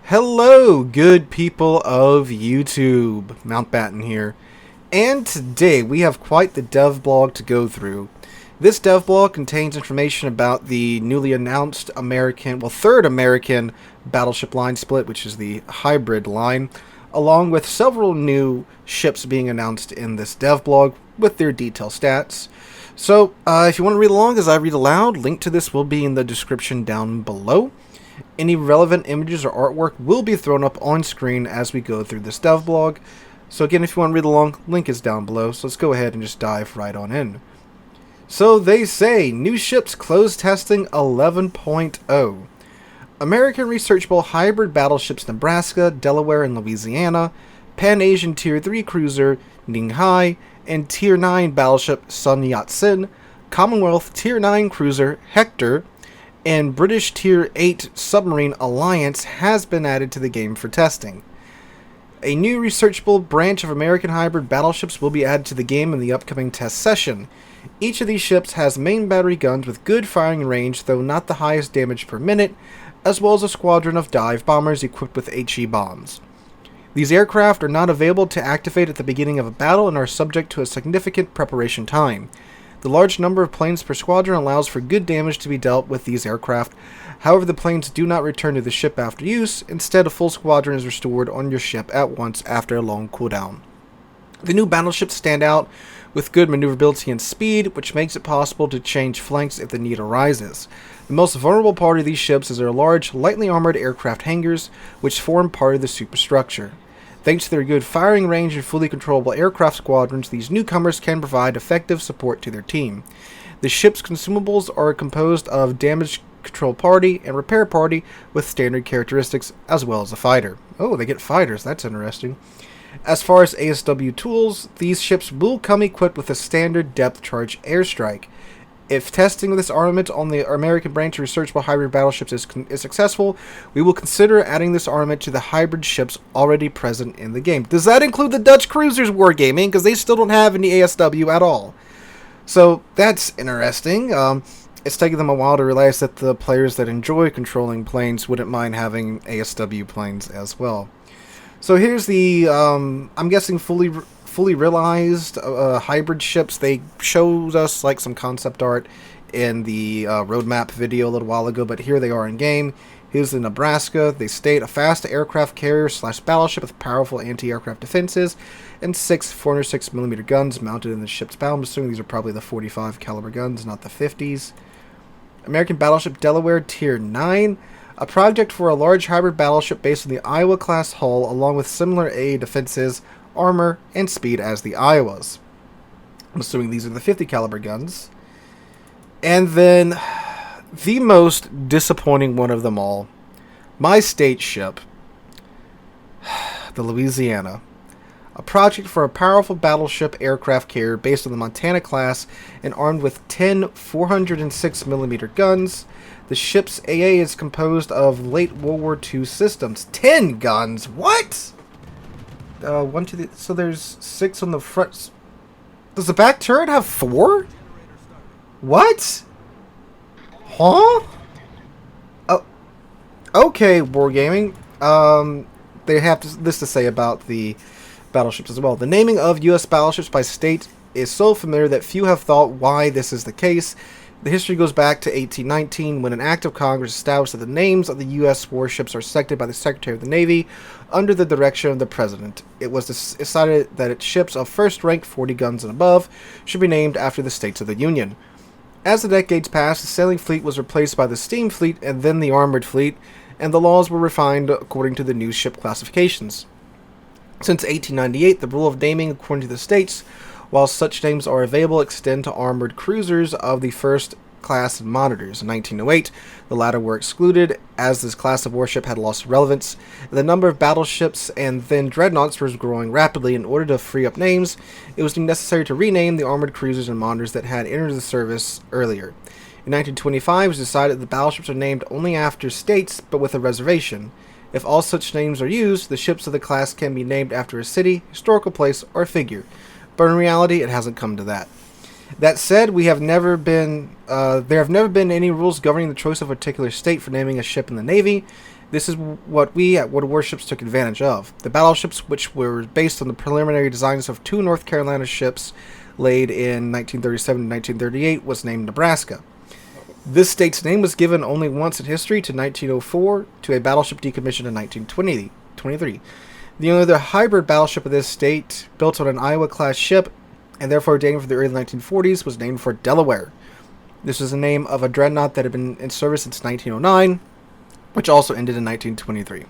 Hello, good people of YouTube. Mountbatten here. And today we have quite the devblog to go through. This devblog contains information about the newly announced third American battleship line split, which is the hybrid line, along with several new ships being announced in this devblog with their detailed stats. So, if you want to read along as I read aloud, link to this will be in the description down below. Any relevant images or artwork will be thrown up on screen as we go through this devblog. So again, if you want to read along, link is down below. So let's go ahead and just dive right on in. So they say, new ships close testing 11.0. American researchable hybrid battleships Nebraska, Delaware, and Louisiana, Pan-Asian Tier 3 cruiser Ning Hai, and Tier 9 battleship Sun Yat-Sen, Commonwealth Tier 9 cruiser Hector, and British Tier 8 submarine Alliance has been added to the game for testing. A new researchable branch of American hybrid battleships will be added to the game in the upcoming test session. Each of these ships has main battery guns with good firing range, though not the highest damage per minute, as well as a squadron of dive bombers equipped with HE bombs. These aircraft are not available to activate at the beginning of a battle and are subject to a significant preparation time. The large number of planes per squadron allows for good damage to be dealt with these aircraft. However, the planes do not return to the ship after use. Instead, a full squadron is restored on your ship at once after a long cooldown. The new battleships stand out with good maneuverability and speed, which makes it possible to change flanks if the need arises. The most vulnerable part of these ships is their large, lightly armored aircraft hangars, which form part of the superstructure. Thanks to their good firing range and fully controllable aircraft squadrons, these newcomers can provide effective support to their team. The ship's consumables are composed of damage control party and repair party with standard characteristics, as well as a fighter. Oh, they get fighters, that's interesting. As far as ASW tools, these ships will come equipped with a standard depth charge airstrike. If testing of this armament on the American branch of researchable hybrid battleships is successful, we will consider adding this armament to the hybrid ships already present in the game. Does that include the Dutch cruisers wargaming? Because they still don't have any ASW at all. So that's interesting. It's taken them a while to realize that the players that enjoy controlling planes wouldn't mind having ASW planes as well. So here's the, I'm guessing fully realized hybrid ships. They showed us like some concept art in the roadmap video a little while ago, but here they are in game. Here's the Nebraska. They state a fast aircraft carrier / battleship with powerful anti-aircraft defenses and 6 406mm guns mounted in the ship's bow. I'm assuming these are probably the 45 caliber guns, not the 50s. American battleship Delaware Tier 9. A project for a large hybrid battleship based on the Iowa-class hull, along with similar AA defenses, armor, and speed as the Iowas. I'm assuming these are the 50 caliber guns. And then, the most disappointing one of them all, my state ship, the Louisiana. A project for a powerful battleship aircraft carrier based on the Montana class and armed with 10 406mm guns. The ship's AA is composed of late World War II systems. 10 guns? What? So there's 6 on the front. Does the back turret have 4? What? Huh? Oh, okay, Wargaming. They have this to say about the battleships as well. The naming of U.S. battleships by state is so familiar that few have thought why this is the case. The history goes back to 1819 when an act of Congress established that the names of the U.S. warships are selected by the Secretary of the Navy under the direction of the President. It was decided that its ships of first rank, 40 guns and above, should be named after the states of the Union. As the decades passed, the sailing fleet was replaced by the steam fleet and then the armored fleet, and the laws were refined according to the new ship classifications. Since 1898, the rule of naming according to the states, while such names are available, extend to armored cruisers of the first class and monitors. In 1908, the latter were excluded, as this class of warship had lost relevance. The number of battleships and then dreadnoughts was growing rapidly. In order to free up names, it was necessary to rename the armored cruisers and monitors that had entered the service earlier. In 1925, it was decided that the battleships are named only after states, but with a reservation. If all such names are used, the ships of the class can be named after a city, historical place, or figure. But in reality, it hasn't come to that. That said, there have never been any rules governing the choice of a particular state for naming a ship in the Navy. This is what we at Warships took advantage of. The battleships, which were based on the preliminary designs of 2 North Carolina ships laid in 1937 and 1938, was named Nebraska. This state's name was given only once in history, to 1904, to a battleship decommissioned in 1923. The only other hybrid battleship of this state, built on an Iowa-class ship, and therefore dating from the early 1940s, was named for Delaware. This was the name of a dreadnought that had been in service since 1909, which also ended in 1923.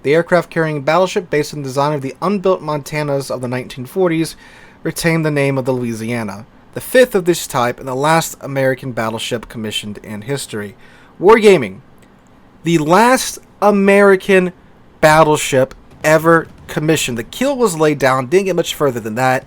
The aircraft-carrying battleship, based on the design of the unbuilt Montanas of the 1940s, retained the name of the Louisiana, the 5th of this type and the last American battleship commissioned in history. Wargaming, the last American battleship ever commissioned. The keel was laid down, didn't get much further than that,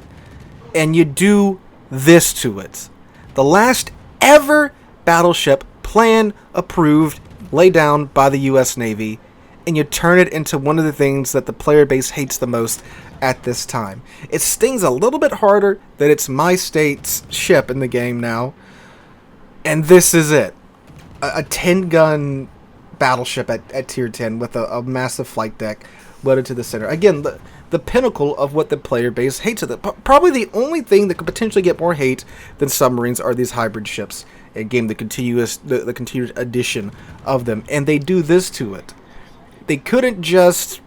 and you do this to it. The last ever battleship planned, approved, laid down by the U.S. Navy, and you turn it into one of the things that the player base hates the most at this time. It stings a little bit harder that it's my state's ship in the game now, and this is it. A 10-gun battleship at tier 10 with a massive flight deck loaded to the center. Again, the pinnacle of what the player base hates of it. Probably the only thing that could potentially get more hate than submarines are these hybrid ships. Again, the continued addition of them, and they do this to it. They couldn't just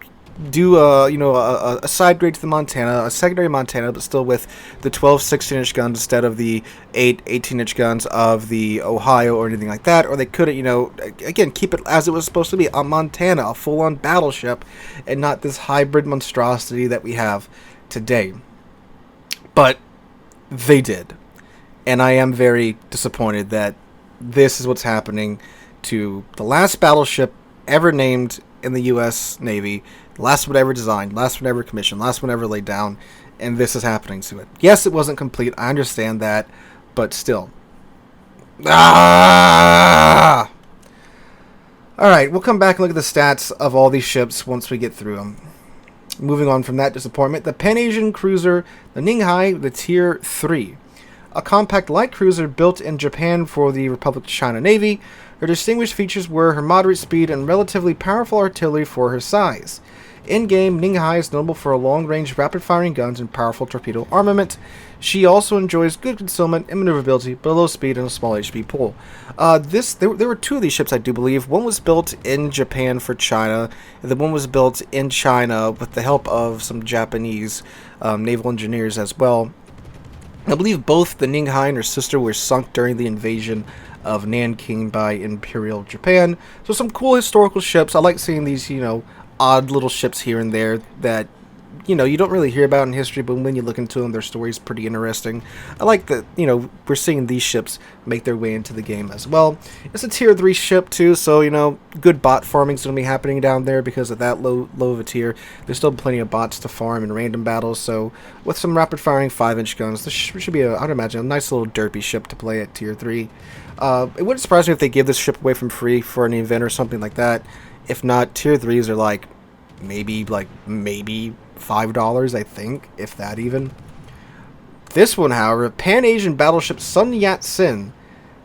do a side grade to the Montana, a secondary Montana, but still with the 12 16-inch guns instead of the 8 18-inch guns of the Ohio or anything like that. Or they couldn't, again, keep it as it was supposed to be, a Montana, a full-on battleship, and not this hybrid monstrosity that we have today. But they did. And I am very disappointed that this is what's happening to the last battleship ever named in the U.S. Navy, last one ever designed, last one ever commissioned, last one ever laid down, and this is happening to it. Yes, it wasn't complete, I understand that, but still. Alright, we'll come back and look at the stats of all these ships once we get through them. Moving on from that disappointment, the Pan-Asian cruiser, the Ning Hai, the Tier 3. A compact light cruiser built in Japan for the Republic of China Navy. Her distinguished features were her moderate speed and relatively powerful artillery for her size. In-game, Ning Hai is notable for long-range rapid-firing guns and powerful torpedo armament. She also enjoys good concealment and maneuverability, but a low speed and a small HP pool. There were 2 of these ships, I do believe. One was built in Japan for China, and the one was built in China with the help of some Japanese naval engineers as well. I believe both the Ning Hai and her sister were sunk during the invasion of Nanking by Imperial Japan. So some cool historical ships. I like seeing these, odd little ships here and there that, you don't really hear about in history, but when you look into them, their story's pretty interesting. I like that, we're seeing these ships make their way into the game as well. It's a tier 3 ship too, so, good bot farming's going to be happening down there because of that low of a tier. There's still plenty of bots to farm in random battles, so with some rapid-firing 5-inch guns, this should be, I'd imagine, a nice little derpy ship to play at tier 3. It wouldn't surprise me if they give this ship away from free for an event or something like that. If not, tier 3s are maybe $5, I think, if that even. This one, however, Pan-Asian battleship Sun Yat-Sen,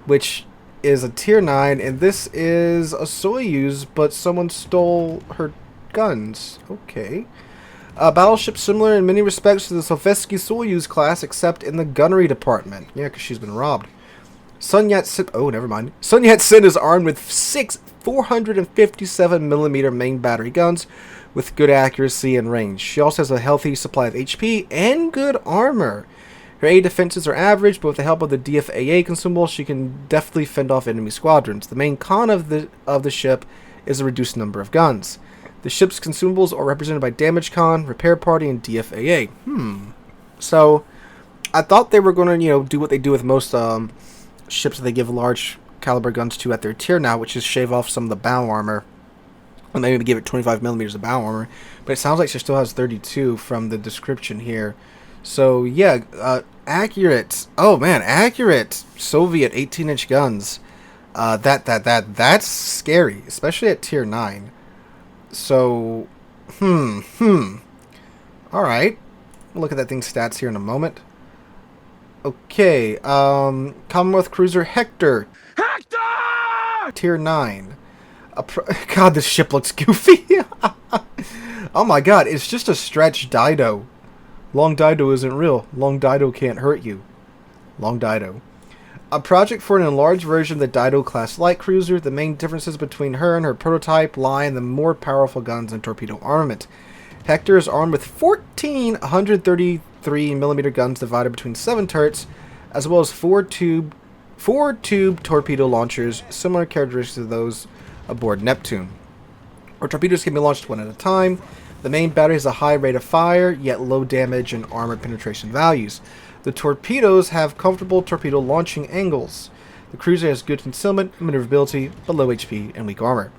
which is a tier 9, and this is a Soyuz, but someone stole her guns. Okay. A battleship similar in many respects to the Sovietsky Soyuz class, except in the gunnery department. Yeah, because she's been robbed. Sun Yat-Sen, Sun Yat-Sen is armed with 6 457mm main battery guns with good accuracy and range. She also has a healthy supply of HP and good armor. Her A defenses are average, but with the help of the DFAA consumable, she can definitely fend off enemy squadrons. The main con of the ship is the reduced number of guns. The ship's consumables are represented by Damage Con, Repair Party, and DFAA. So, I thought they were going to, do what they do with most ships that they give large caliber guns to at their tier now, which is shave off some of the bow armor. And maybe give it 25mm of bow armor. But it sounds like she still has 32 from the description here. So, yeah, accurate. Oh, man, accurate Soviet 18-inch guns. That's scary, especially at tier 9. So, Alright. We'll look at that thing's stats here in a moment. Okay, Commonwealth Cruiser Hector. Hector! Tier 9. God, this ship looks goofy. Oh my god, it's just a stretch Dido. Long Dido isn't real. Long Dido can't hurt you. Long Dido. A project for an enlarged version of the Dido-class light cruiser. The main differences between her and her prototype lie in the more powerful guns and torpedo armament. Hector is armed with 14 133mm guns divided between 7 turrets, as well as 4 tube torpedo launchers, similar characteristics to those aboard Neptune. Or torpedoes can be launched one at a time. The main battery has a high rate of fire, yet low damage and armor penetration values. The torpedoes have comfortable torpedo launching angles. The cruiser has good concealment, maneuverability, but low HP and weak armor.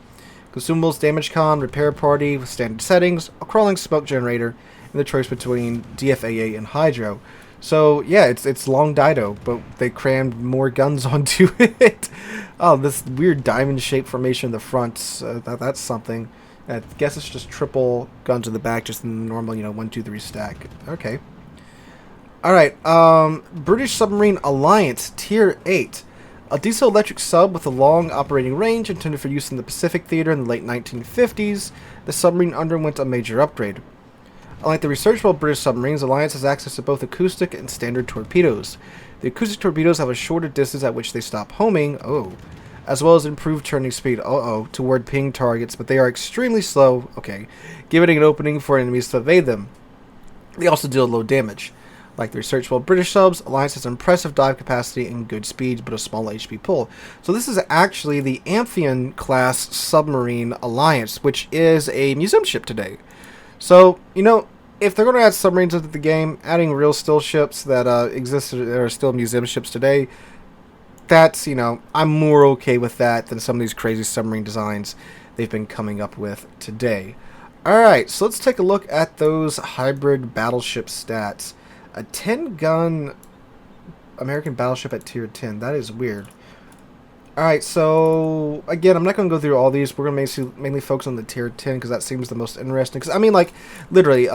Consumables, damage con, repair party with standard settings, a crawling smoke generator, and the choice between DFAA and Hydro. So yeah, it's Long Dido, but they crammed more guns onto it. Oh, this weird diamond-shaped formation in the front, that's something. I guess it's just triple guns in the back, just in the normal, 1, 2, 3 stack. Okay. Alright, British Submarine Alliance, Tier 8. A diesel-electric sub with a long operating range intended for use in the Pacific Theater in the late 1950s, the submarine underwent a major upgrade. Unlike the researchable British submarines, Alliance has access to both acoustic and standard torpedoes. The acoustic torpedoes have a shorter distance at which they stop homing, as well as improved turning speed, toward ping targets, but they are extremely slow, giving an opening for enemies to evade them. They also deal low damage. Like the researchable British subs, Alliance has impressive dive capacity and good speed, but a small HP pull. So this is actually the Amphion-class submarine Alliance, which is a museum ship today. So, if they're going to add submarines into the game, adding real still ships that exist that are still museum ships today, that's, I'm more okay with that than some of these crazy submarine designs they've been coming up with today. Alright, so let's take a look at those hybrid battleship stats. A 10-gun American battleship at tier 10. That is weird. Alright, so again, I'm not going to go through all these. We're going to mainly focus on the tier 10 because that seems the most interesting. Because, literally,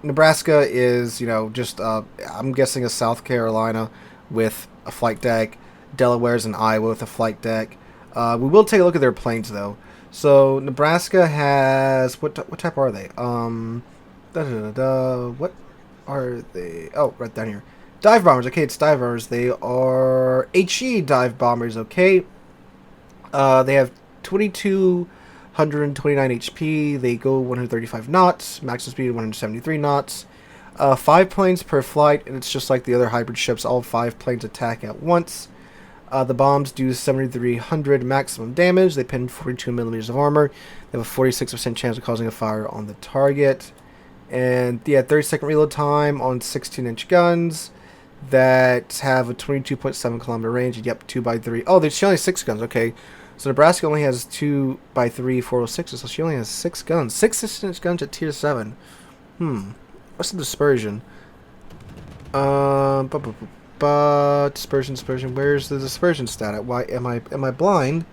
Nebraska is, just, I'm guessing a South Carolina with a flight deck. Delaware's in Iowa with a flight deck. We will take a look at their planes, though. So, Nebraska has, what type are they? What are they? Oh, right down here. Dive bombers. Okay, it's dive bombers. They are HE dive bombers. Okay. They have 2,229 HP. They go 135 knots. Maximum speed 173 knots. 5 planes per flight, and it's just like the other hybrid ships. All 5 planes attack at once. The bombs do 7,300 maximum damage. They pin 42 millimeters of armor. They have a 46% chance of causing a fire on the target. And yeah, 30-second reload time on 16-inch guns that have a 22.7 kilometer range. Yep, 2x3. Oh, there's only 6 guns. Okay, so Nebraska only has 2x3 406s, so she only has 6 guns. 6 16-inch guns at tier 7. What's the dispersion? Dispersion. Where's the dispersion stat at? Why am I blind?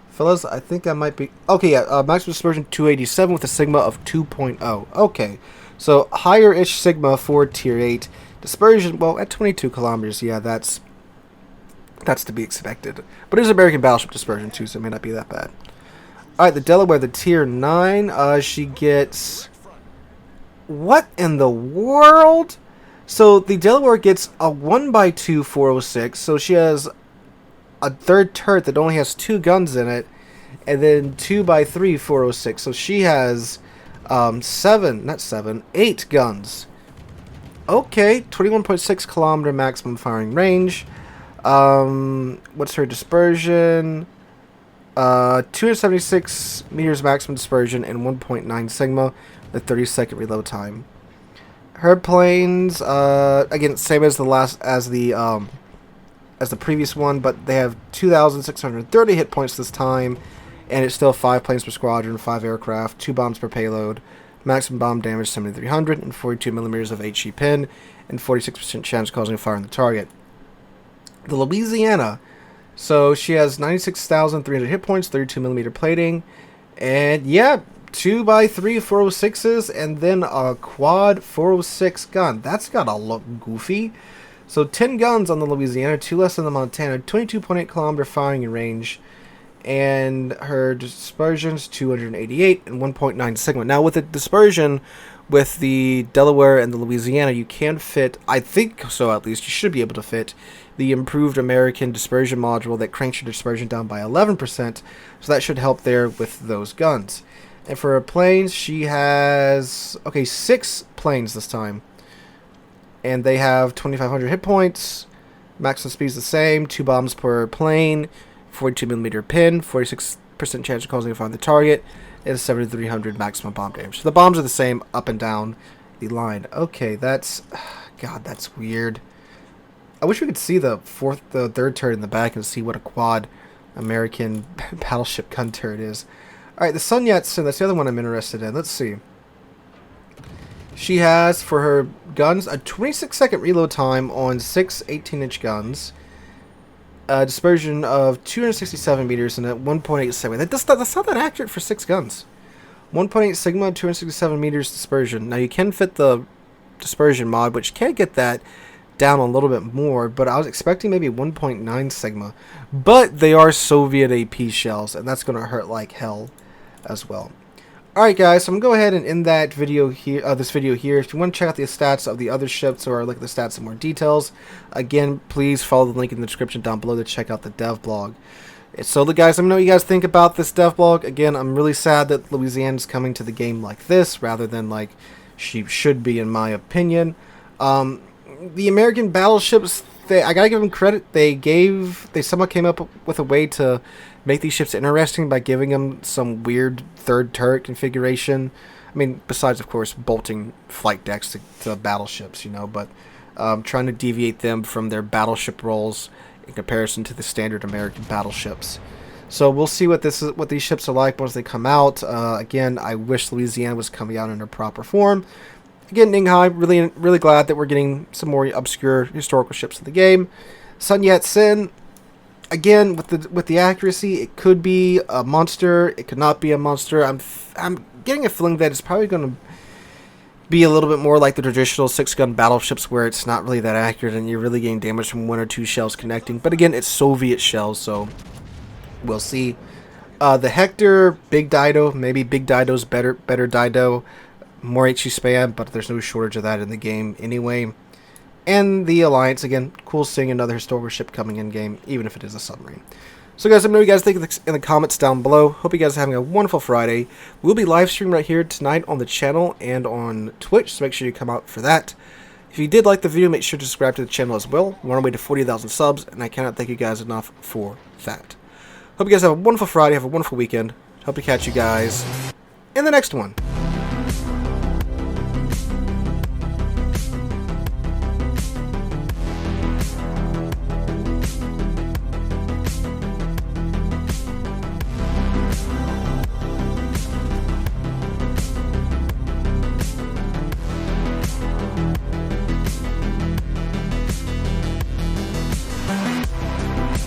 Fellas, I think I might be... Okay, yeah, maximum dispersion 287 with a sigma of 2.0. Okay, so higher-ish sigma for tier 8. Dispersion, well, at 22 kilometers, yeah, that's to be expected. But it is American battleship dispersion, too, so it may not be that bad. Alright, the Delaware, the tier 9, she gets... What in the world? So, the Delaware gets a 1x2 406, so she has a third turret that only has 2 guns in it, and then 2x3 406. So she has 8 guns. Okay, 21.6 kilometer maximum firing range. What's her dispersion? 276 meters maximum dispersion and 1.9 sigma with 30-second reload time. Her planes, again, same as the previous one, but they have 2,630 hit points this time, and it's still 5 planes per squadron, 5 aircraft, 2 bombs per payload, maximum bomb damage 7,300, and 42 millimeters of HE pin, and 46% chance of causing a fire on the target. The Louisiana, so she has 96,300 hit points, 32 millimeter plating, and yeah, 2x3 406s, and then a quad 406 gun. That's gotta look goofy. So 10 guns on the Louisiana, 2 less than the Montana, 22.8 kilometer firing range, and her dispersion's 288 and 1.9 sigma. Now with the dispersion with the Delaware and the Louisiana, you can fit, I think so at least, you should be able to fit the improved American dispersion module that cranks your dispersion down by 11%, so that should help there with those guns. And for her planes, she has, okay, 6 planes this time, and they have 2,500 hit points, maximum speed is the same, 2 bombs per plane, 42mm pin, 46% chance of causing a fire on the target, and 7,300 maximum bomb damage. So the bombs are the same up and down the line. Okay, that's, God, that's weird. I wish we could see the third turret in the back and see what a quad American battleship gun turret is. Alright, the Sun Yat-Sen, that's the other one I'm interested in. Let's see. She has, for her guns, a 26-second reload time on 6 18-inch guns. Dispersion of 267 meters and at 1.8 sigma. That's not that accurate for 6 guns. 1.8 sigma, 267 meters dispersion. Now you can fit the dispersion mod, which can get that down a little bit more, but I was expecting maybe 1.9 sigma. But they are Soviet AP shells, and that's going to hurt like hell as well. Alright guys, so I'm going to go ahead and end that video here, this video here. If you want to check out the stats of the other ships or look at the stats in more details, again, please follow the link in the description down below to check out the dev blog. So guys, let me know what you guys think about this dev blog. Again, I'm really sad that Louisiana's coming to the game like this, rather than like she should be in my opinion. The American battleships, I gotta give them credit, they somehow came up with a way to make these ships interesting by giving them some weird third turret configuration. I mean, besides, of course, bolting flight decks to battleships, you know, but trying to deviate them from their battleship roles in comparison to the standard American battleships. So we'll see what these ships are like once they come out. Again, I wish Louisiana was coming out in her proper form. Again, Ning Hai, really glad that we're getting some more obscure historical ships in the game. Sun Yat-Sen, again, with the accuracy, it could be a monster, it could not be a monster. I'm getting a feeling that it's probably going to be a little bit more like the traditional 6-gun battleships, where it's not really that accurate and you're really getting damage from 1 or 2 shells connecting. But again, it's Soviet shells, so we'll see. The Hector, big Dido, maybe big Dido's better Dido. More HE spam, but there's no shortage of that in the game anyway. And the Alliance, again, cool seeing another historical ship coming in game, even if it is a submarine. So guys, let me know what you guys think in the comments down below. Hope you guys are having a wonderful Friday. We'll be live streaming right here tonight on the channel and on Twitch, so make sure you come out for that. If you did like the video, make sure to subscribe to the channel as well. We're on our way to 40,000 subs, and I cannot thank you guys enough for that. Hope you guys have a wonderful Friday, have a wonderful weekend. Hope to catch you guys in the next one.